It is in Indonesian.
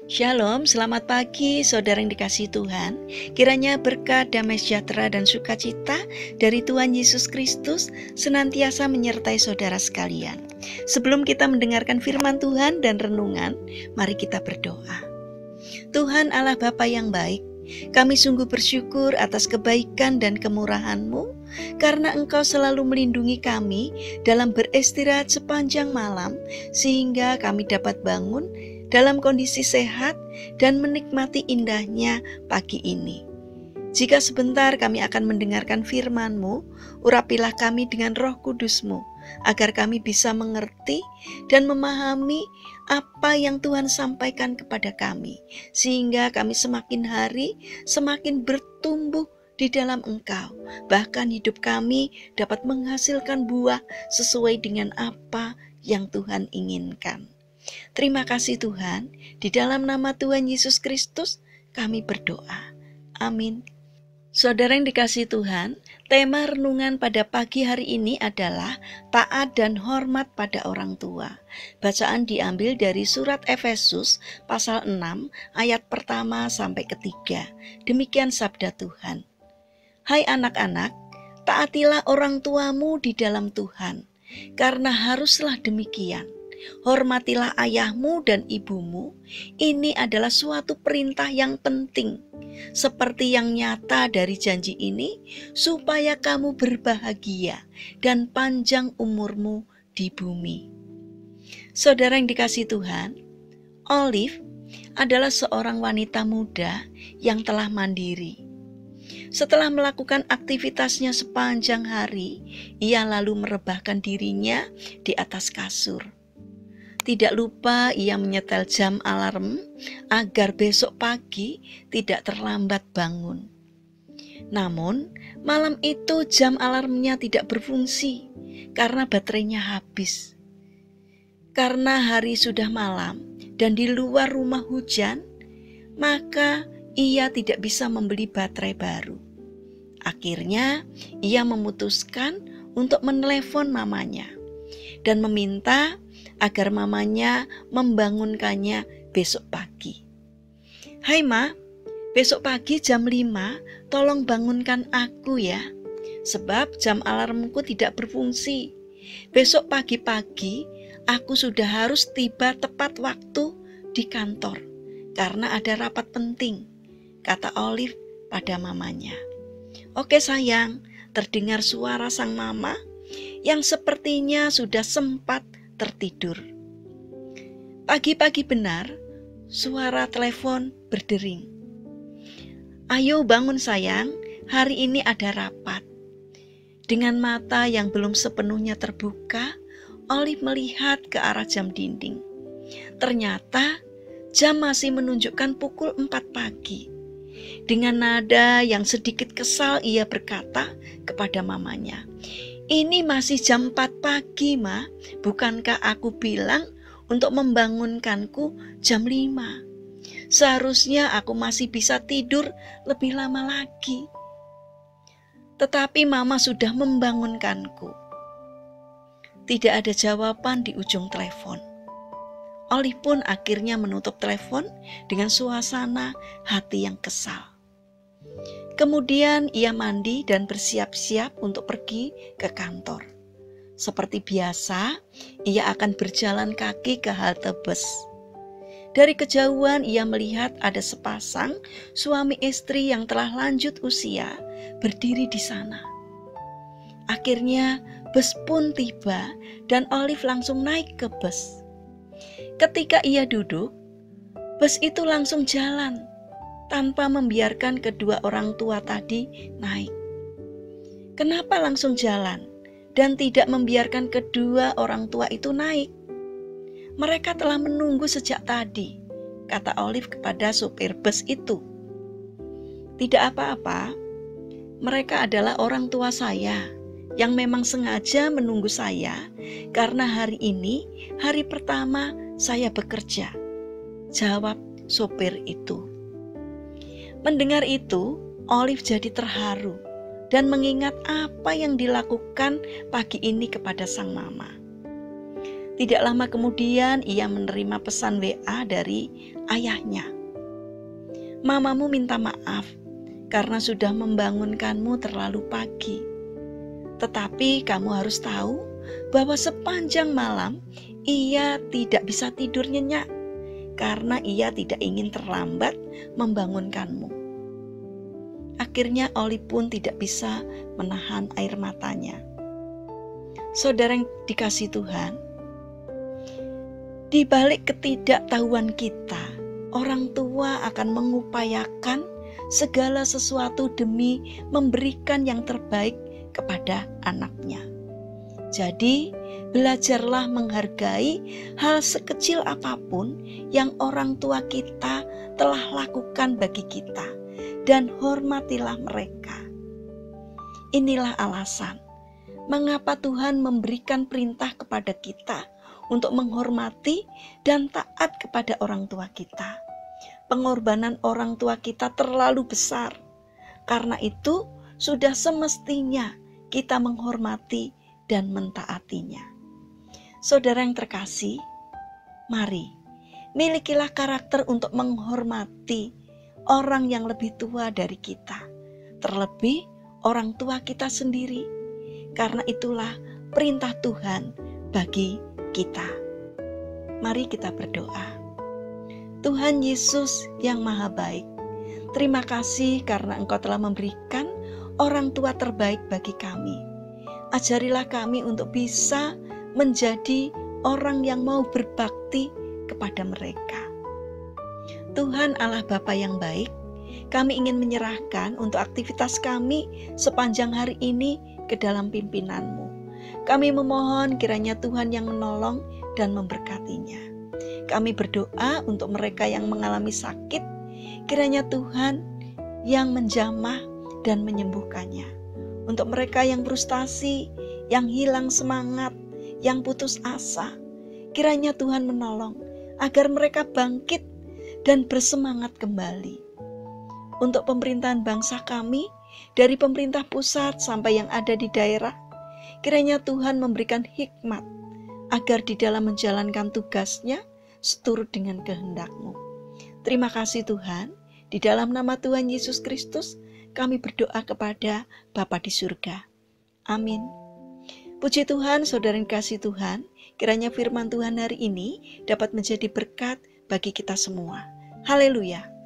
Shalom, selamat pagi saudara yang dikasihi Tuhan. Kiranya berkat, damai sejahtera dan sukacita dari Tuhan Yesus Kristus senantiasa menyertai saudara sekalian. Sebelum kita mendengarkan firman Tuhan dan renungan, mari kita berdoa. Tuhan Allah Bapa yang baik, kami sungguh bersyukur atas kebaikan dan kemurahan-Mu, karena Engkau selalu melindungi kami dalam beristirahat sepanjang malam, sehingga kami dapat bangun dalam kondisi sehat dan menikmati indahnya pagi ini. Jika sebentar kami akan mendengarkan firman-Mu, urapilah kami dengan Roh Kudus-Mu, agar kami bisa mengerti dan memahami apa yang Tuhan sampaikan kepada kami, sehingga kami semakin hari semakin bertumbuh di dalam Engkau. Bahkan hidup kami dapat menghasilkan buah sesuai dengan apa yang Tuhan inginkan. Terima kasih Tuhan, di dalam nama Tuhan Yesus Kristus kami berdoa. Amin. Saudara yang dikasihi Tuhan, tema renungan pada pagi hari ini adalah taat dan hormat pada orang tua. Bacaan diambil dari surat Efesus pasal 6 ayat pertama sampai ketiga. Demikian sabda Tuhan. Hai anak-anak, taatilah orang tuamu di dalam Tuhan, karena haruslah demikian. Hormatilah ayahmu dan ibumu. Ini adalah suatu perintah yang penting, seperti yang nyata dari janji ini, supaya kamu berbahagia dan panjang umurmu di bumi. Saudara yang dikasihi Tuhan, Olive adalah seorang wanita muda yang telah mandiri. Setelah melakukan aktivitasnya sepanjang hari, ia lalu merebahkan dirinya di atas kasur. Tidak lupa ia menyetel jam alarm agar besok pagi tidak terlambat bangun. Namun, malam itu jam alarmnya tidak berfungsi karena baterainya habis. Karena hari sudah malam dan di luar rumah hujan, maka ia tidak bisa membeli baterai baru. Akhirnya, ia memutuskan untuk menelepon mamanya dan meminta agar mamanya membangunkannya besok pagi. Hai Ma, besok pagi jam 5 tolong bangunkan aku ya, sebab jam alarmku tidak berfungsi. Besok pagi-pagi aku sudah harus tiba tepat waktu di kantor karena ada rapat penting, kata Olive pada mamanya. Oke sayang, terdengar suara sang mama yang sepertinya sudah sempat tertidur. Pagi-pagi benar, suara telepon berdering. Ayo bangun sayang, hari ini ada rapat. Dengan mata yang belum sepenuhnya terbuka, Olive melihat ke arah jam dinding. Ternyata jam masih menunjukkan pukul 4 pagi. Dengan nada yang sedikit kesal ia berkata kepada mamanya, "Ini masih jam 4 pagi, Ma. Bukankah aku bilang untuk membangunkanku jam 5? Seharusnya aku masih bisa tidur lebih lama lagi. Tetapi Mama sudah membangunkanku." Tidak ada jawaban di ujung telepon. Olive pun akhirnya menutup telepon dengan suasana hati yang kesal. Kemudian ia mandi dan bersiap-siap untuk pergi ke kantor. Seperti biasa, ia akan berjalan kaki ke halte bus. Dari kejauhan ia melihat ada sepasang suami istri yang telah lanjut usia berdiri di sana. Akhirnya bus pun tiba dan Olive langsung naik ke bus. Ketika ia duduk, bus itu langsung jalan tanpa membiarkan kedua orang tua tadi naik. Kenapa langsung jalan dan tidak membiarkan kedua orang tua itu naik? Mereka telah menunggu sejak tadi, kata Olive kepada supir bus itu. Tidak apa-apa, mereka adalah orang tua saya yang memang sengaja menunggu saya karena hari ini hari pertama saya bekerja, jawab sopir itu. Mendengar itu, Olive jadi terharu dan mengingat apa yang dilakukan pagi ini kepada sang mama. Tidak lama kemudian ia menerima pesan WA dari ayahnya. Mamamu minta maaf karena sudah membangunkanmu terlalu pagi. Tetapi kamu harus tahu bahwa sepanjang malam ia tidak bisa tidur nyenyak karena ia tidak ingin terlambat membangunkanmu. Akhirnya Oli pun tidak bisa menahan air matanya. Saudara yang dikasihi Tuhan, di balik ketidaktahuan kita, orang tua akan mengupayakan segala sesuatu demi memberikan yang terbaik kepada anaknya. Jadi, belajarlah menghargai hal sekecil apapun yang orang tua kita telah lakukan bagi kita, dan hormatilah mereka. Inilah alasan mengapa Tuhan memberikan perintah kepada kita untuk menghormati dan taat kepada orang tua kita. Pengorbanan orang tua kita terlalu besar. Karena itu, sudah semestinya kita menghormati dan mentaatinya. Saudara yang terkasih, mari milikilah karakter untuk menghormati orang yang lebih tua dari kita, terlebih orang tua kita sendiri, karena itulah perintah Tuhan bagi kita. Mari kita berdoa. Tuhan Yesus yang Maha Baik, terima kasih karena Engkau telah memberikan orang tua terbaik bagi kami. Ajarilah kami untuk bisa menjadi orang yang mau berbakti kepada mereka. Tuhan Allah Bapa yang baik, kami ingin menyerahkan untuk aktivitas kami sepanjang hari ini ke dalam pimpinanmu. Kami memohon kiranya Tuhan yang menolong dan memberkatinya. Kami berdoa untuk mereka yang mengalami sakit, kiranya Tuhan yang menjamah dan menyembuhkannya. Untuk mereka yang frustasi, yang hilang semangat, yang putus asa, kiranya Tuhan menolong agar mereka bangkit dan bersemangat kembali. Untuk pemerintahan bangsa kami, dari pemerintah pusat sampai yang ada di daerah, kiranya Tuhan memberikan hikmat agar di dalam menjalankan tugasnya seturut dengan kehendak-Mu. Terima kasih Tuhan, di dalam nama Tuhan Yesus Kristus kami berdoa kepada Bapa di surga. Amin. Puji Tuhan, saudara yang kasih Tuhan, kiranya firman Tuhan hari ini dapat menjadi berkat bagi kita semua. Haleluya.